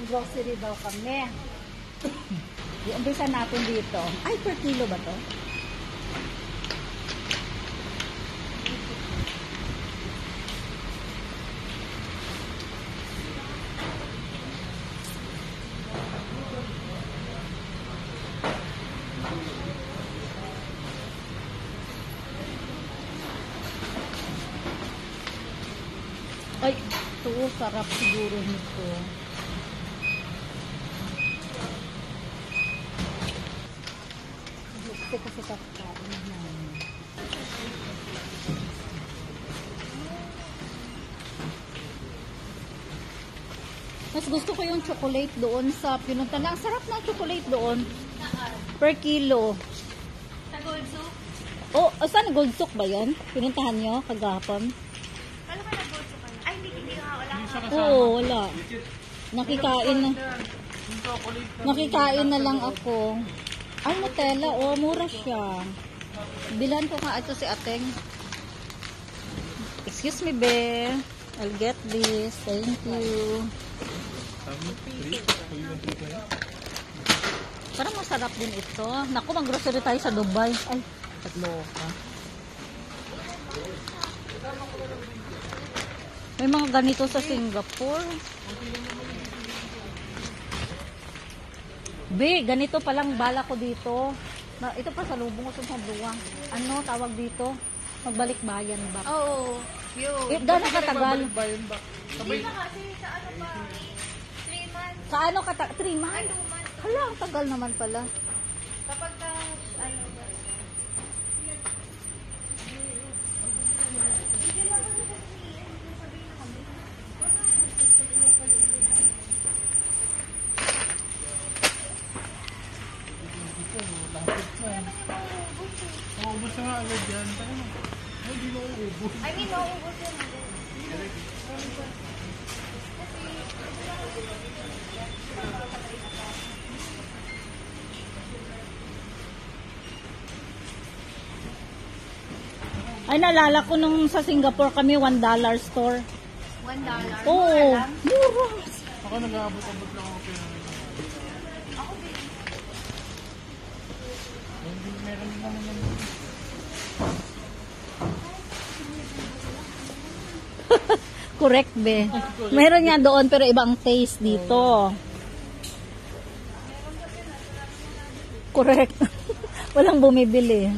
Grocery daw kami. Umpisa natin dito. Ay, per kilo ba to? Ay, ito, sarap siguro nito. Gusto kasi kakain naman. Mas gusto ko yung chocolate doon sa pinunta na. Ang sarap ng chocolate doon. Per kilo. Sa Gold Soup? Oh, saan Gold Souk ba yan? Pinuntahan nyo kagahapon? Kala ka na Gold Soup? Ay, hindi nga. Wala ka. Oo, wala. Nakikain na lang ako. Ay, Nutella. Oh, mura siya. Bilan ko nga ito si Ateng. Excuse me, be. I'll get this. Thank you. Parang masarap din ito. Naku, mag-grocery tayo sa Dubai. Ay, tatlo ka. May mga ganito sa Singapore. Be, ganito palang bala ko dito. Ito pa sa lubong ko sa buwang. Ano tawag dito? Magbalik bayan ba? Oo. Yun. Dahil nakatagal. Hindi na kasi sa ano pa. 3 months. Sa ano kata? 3 months? Ay, 2 months. Hala, ang tagal naman pala. Kapag ka, ano ba? Hindi lang kasi sabihin na kami. Maubos na nga agad yan. Ay, di mo ubos. I mean, mauubos yun. Ay, naalala ko nung sa Singapore kami, $1 store. $1? Oo, mura. Ako nag-aabot-abot lang ako kaya. Ako din. Meron naman naman. Correct, be. Meron nga doon pero ibang taste dito. Correct. Walang bumibili.